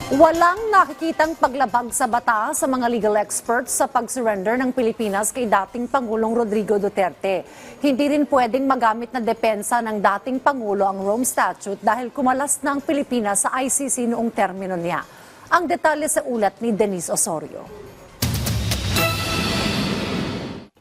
Walang nakikitang paglabag sa batas sa mga legal experts sa pag-surrender ng Pilipinas kay dating Pangulong Rodrigo Duterte. Hindi rin pwedeng magamit na depensa ng dating Pangulo ang Rome Statute dahil kumalas na ang Pilipinas sa ICC noong termino niya. Ang detalye sa ulat ni Denise Osorio.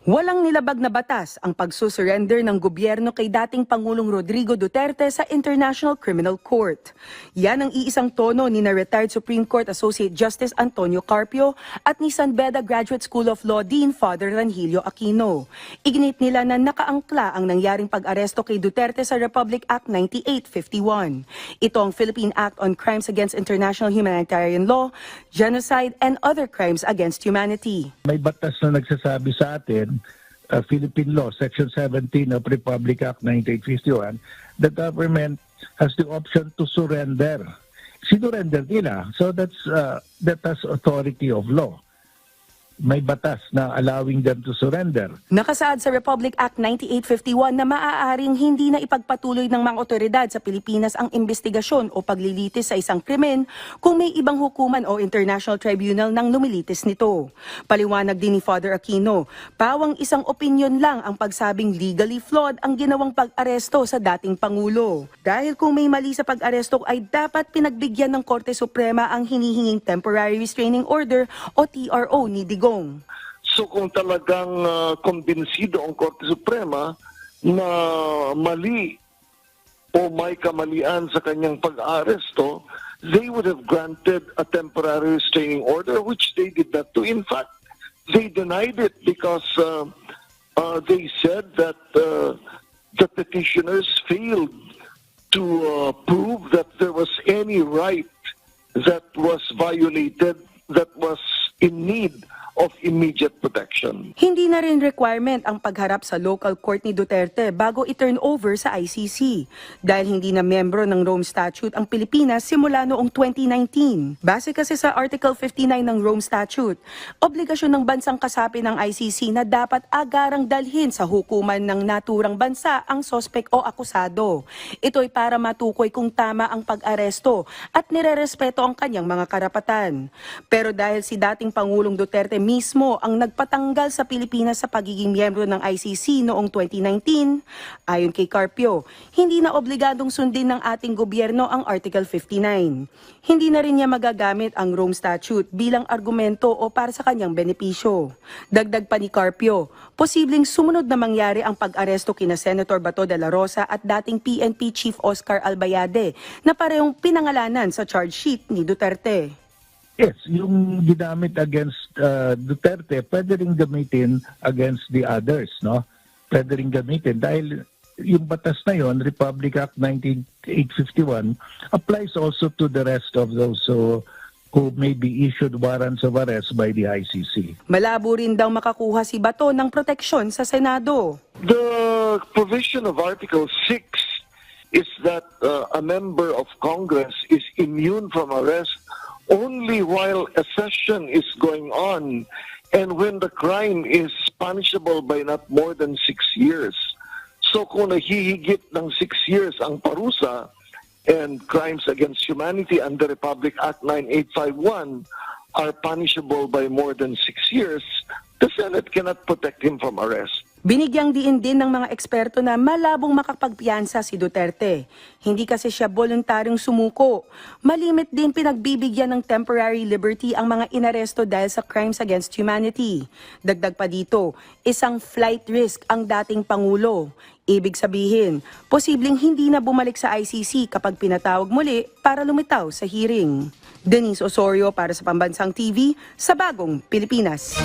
Walang nilabag na batas ang pagsusurrender ng gobyerno kay dating Pangulong Rodrigo Duterte sa International Criminal Court. Yan ang iisang tono ni retired Supreme Court Associate Justice Antonio Carpio at ni San Beda Graduate School of Law Dean Father Ranhilio Aquino. Iginit nila na nakaangkla ang nangyaring pag-aresto kay Duterte sa Republic Act 9851. Ito ang Philippine Act on Crimes Against International Humanitarian Law, Genocide, and Other Crimes Against Humanity. May batas na nagsasabi sa atin, Philippine Law, Section 17 of Republic Act 9851, the government has the option to surrender. Sinurrender nila. So that has authority of law. May batas na allowing them to surrender. Nakasaad sa Republic Act 9851 na maaaring hindi na ipagpatuloy ng mga otoridad sa Pilipinas ang investigasyon o paglilitis sa isang krimen kung may ibang hukuman o international tribunal nang lumilitis nito. Paliwanag din ni Father Aquino, pawang isang opinyon lang ang pagsabing legally flawed ang ginawang pag-aresto sa dating Pangulo. Dahil kung may mali sa pag-aresto ay dapat pinagbigyan ng Korte Suprema ang hinihinging Temporary Restraining Order o TRO ni Digong. So kung talagang kumbinsido ang Korte Suprema na mali o may kamalian sa kanyang pag-aresto, they would have granted a temporary restraining order, which they did not do. In fact, they denied it because they said that the petitioners failed to prove that there was any right that was violated that was in need of immediate protection. Hindi na rin requirement ang pagharap sa local court ni Duterte bago i-turn over sa ICC dahil hindi na miyembro ng Rome Statute ang Pilipinas simula noong 2019. Base kasi sa Article 59 ng Rome Statute, obligasyon ng bansang kasapi ng ICC na dapat agarang dalhin sa hukuman ng naturang bansa ang sospek o akusado. Ito'y para matukoy kung tama ang pag-aresto at nirerespeto ang kanyang mga karapatan. Pero dahil si dating Pangulong Duterte mismo ang nagpatanggal sa Pilipinas sa pagiging miyembro ng ICC noong 2019, ayon kay Carpio, hindi na obligadong sundin ng ating gobyerno ang Article 59. Hindi na rin niya magagamit ang Rome Statute bilang argumento o para sa kanyang benepisyo. Dagdag pa ni Carpio, posibleng sumunod na mangyari ang pag-aresto kina Senator Bato de la Rosa at dating PNP Chief Oscar Albayade na parehong pinangalanan sa charge sheet ni Duterte. Yes, yung ginamit against Duterte, pwede rin gamitin against the others, no? Pwede rin gamitin dahil yung batas na yon, Republic Act 9851, applies also to the rest of those who may be issued warrants of arrest by the ICC. Malabo rin daw makakuha si Bato ng proteksyon sa Senado. The provision of Article 6 is that a member of Congress is immune from arrest only while a session is going on and when the crime is punishable by not more than 6 years. So kung nahihigit ng 6 years ang parusa and crimes against humanity under Republic Act 9851 are punishable by more than 6 years, the Senate cannot protect him from arrest. Binigyang diin din ng mga eksperto na malabong makapagpiyansa si Duterte. Hindi kasi siya voluntaryong sumuko. Malimit din pinagbibigyan ng temporary liberty ang mga inaresto dahil sa crimes against humanity. Dagdag pa dito, isang flight risk ang dating Pangulo. Ibig sabihin, posibleng hindi na bumalik sa ICC kapag pinatawag muli para lumitaw sa hearing. Denise Osorio para sa Pambansang TV sa Bagong Pilipinas.